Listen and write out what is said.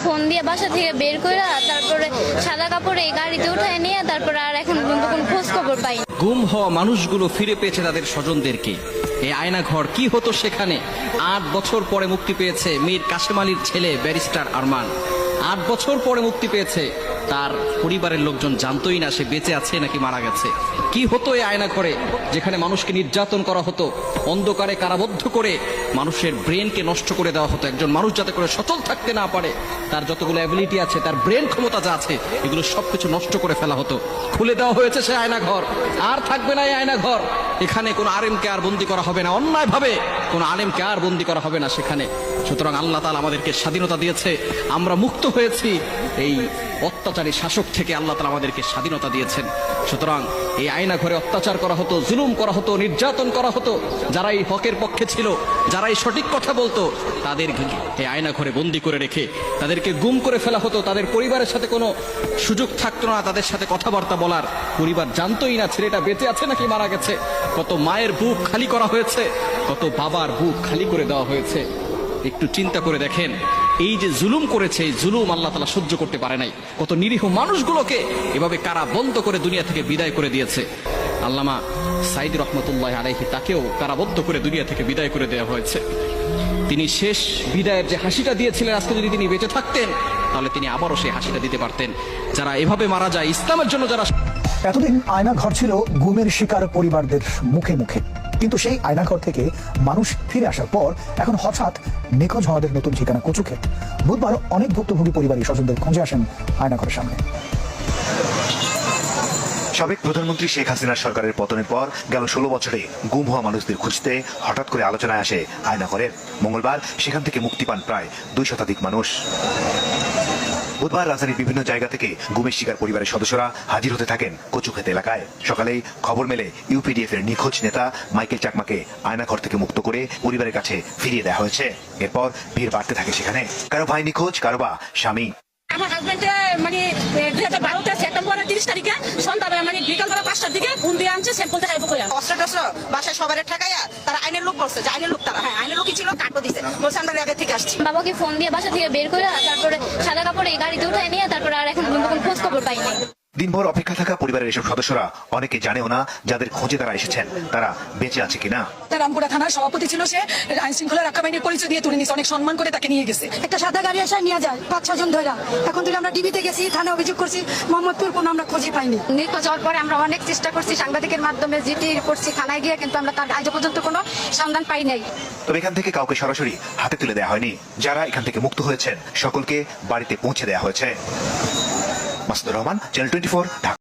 Phone দিয়ে বাসা থেকে বের করে তারপরে সাদা কাপড়ে গাড়িতে উঠায় নিয়ে তারপরে আর এখন পর্যন্ত কোনো খোঁজ খবর পাই না। গুম হওয়া মানুষগুলো ফিরে পেয়েছে তাদের স্বজনদেরকে। এই আয়না ঘর কি হতো সেখানে? ৮ বছর পরে মুক্তি পেয়েছে মীর কাশেম আলীর ছেলে ব্যারিস্টার আরমান। ৮ বছর পরে মুক্তি পেয়েছে। তার পরিবারের লোকজন জানতোই না সে বেঁচে আছে নাকি মারা গেছে। কি হতো এই আয়না ঘরে, যেখানে মানুষকে নির্যাতন করা হতো, অন্ধকারে কারাবদ্ধ করে মানুষের ব্রেনকে নষ্ট করে দেওয়া হতো। একজন মানুষ যাতে করে সচল থাকতে না পারে, তার যতগুলো অ্যাবিলিটি আছে, তার ব্রেন ক্ষমতা যা আছে, এগুলো সবকিছু নষ্ট করে ফেলা হতো। খুলে দেওয়া হয়েছে সে আয়না ঘর, আর থাকবে না এই আয়না ঘর। এখানে কোনো আলেমকে আর বন্দি করা হবে না, অন্যায়ভাবে কোনো আলেমকে আর বন্দি করা হবে না সেখানে। সুতরাং আল্লাহ তাআলা আমাদেরকে স্বাধীনতা দিয়েছে, আমরা মুক্ত হয়েছি এই অত্যাচারী শাসক থেকে। আল্লাহ তাআলা আমাদেরকে স্বাধীনতা দিয়েছেন। সুতরাং এই আয়না ঘরে অত্যাচার করা হতো, জুলুম করা হতো, নির্যাতন করা হতো। যারা এই হকের পক্ষে ছিল, যারা এই সঠিক কথা বলতো, তাদের এই আয়না ঘরে বন্দি করে রেখে তাদেরকে গুম করে ফেলা হতো। তাদের পরিবারের সাথে কোনো সুযোগ থাকতো না তাদের সাথে কথাবার্তা বলার। পরিবার জানতোই না ছেলেটা বেঁচে আছে নাকি মারা গেছে। কত মায়ের বুক খালি করা হয়েছে, কত বাবার বুক খালি করে দেওয়া হয়েছে। একটু চিন্তা করে দেখেন, এই যে জুলুম করেছে, এই জুলুম আল্লাহ তাআলা সহ্য করতে পারে নাই। কত নিরীহ মানুষগুলোকে এভাবে কারা বন্ধ করে দুনিয়া থেকে বিদায় করে দিয়েছে। আল্লামা সাইদ রহমতুল্লাহ আলাইহি, তাকেও কারাবদ্ধ করে দুনিয়া থেকে বিদায় করে দেওয়া হয়েছে। তিনি শেষ বিদায়ের যে হাসিটা দিয়েছিলেন, আজকে যদি তিনি বেঁচে থাকতেন তাহলে তিনি আবারও সেই হাসিটা দিতে পারতেন। যারা এভাবে মারা যায় ইসলামের জন্য, যারা এতদিন আয়না ঘর ছিল গুমের শিকার পরিবারদের মুখে মুখে, কিন্তু সেই আয়নাঘর থেকে মানুষ ফিরে আসার পর এখন হঠাৎ নিখোঁজ হওয়াদের নতুন ঠিকানা কচুক্ষেত। বুধবার অনেক ভুক্তভোগী পরিবারের স্বজনদের খোঁজে আসেন আয়নাঘরের সামনে। সাবেক প্রধানমন্ত্রী শেখ হাসিনার সরকারের পতনের পর গেল 16 বছরে গুম হওয়া মানুষদের খুঁজতে হঠাৎ করে আলোচনায় আসে আয়নাঘরের। মঙ্গলবার সেখান থেকে মুক্তি পান প্রায় 2 শতাধিক মানুষ। বুধবার রাজধানীর বিভিন্ন জায়গা থেকে গুমের শিকার পরিবারের সদস্যরা হাজির হতে থাকেন কচুক্ষেত এলাকায়। সকালেই খবর মেলে ইউপিডিএফ এর নিখোঁজ নেতা মাইকেল চাকমাকে আয়নাঘর থেকে মুক্ত করে পরিবারের কাছে ফিরিয়ে দেওয়া হয়েছে। এরপর ভিড় বাড়তে থাকে সেখানে। কারো ভাই নিখোঁজ, কারো বা স্বামী। আমার হাজবেন্ডে মানে 2012 সেপ্টেম্বরের 30 তারিখে সন্ধ্যাবেলা মানে বিকালবেলা 5টার দিকে ফোন দিয়ে আনছে স্যাম্পল দেখাইবো কইয়া। অস্ত্র টস্ত্র বাসায় সবার ঠেকাইয়া তারা আইনের লোক বলছে যে আইনের লোক তারা, হ্যাঁ আইনের লোকই ছিল, কাটও দিছে, বলছে আমরা আগে থেকে আসছি। বাবাকে ফোন দিয়ে বাসা থেকে বের করে তারপরে সাদা কাপড়ে গাড়িতে উঠায় নিয়ে তারপরে আর এখন পর্যন্ত কোনো খোঁজ খবর পাই না। দিনভর অপেক্ষা থাকা পরিবারের এসব সদস্যরা অনেকে জানেও না যাদের খোঁজে তারা এসেছেন তারা বেঁচে আছে কিনা। রামপুরা থানার সভাপতি ছিল, সে আইন শৃঙ্খলা রক্ষা বাহিনীর পরিচয় দিয়ে তুলে নিয়েছে, অনেক সম্মান করে তাকে নিয়ে গেছে। একটা সাদা গাড়ি আসায় নিয়ে যায় 5-6 জন ধরে। এখন থেকে আমরা ডিবিতে গেছি, থানায় অভিযোগ করছি, মোহাম্মদপুর কোনো আমরা খোঁজই পাইনি। নিখোঁজ হওয়ার পরে আমরা অনেক চেষ্টা করছি, সাংবাদিকের মাধ্যমে জিডি করছি, থানায় গিয়ে, কিন্তু আমরা তার আজ পর্যন্ত কোনো সন্ধান পাই নাই। তবে এখান থেকে কাউকে সরাসরি হাতে তুলে দেওয়া হয়নি। যারা এখান থেকে মুক্ত হয়েছেন সকলকে বাড়িতে পৌঁছে দেওয়া হয়েছে। মাসুদুর রহমান, চ্যানেল 24, ঢাকা।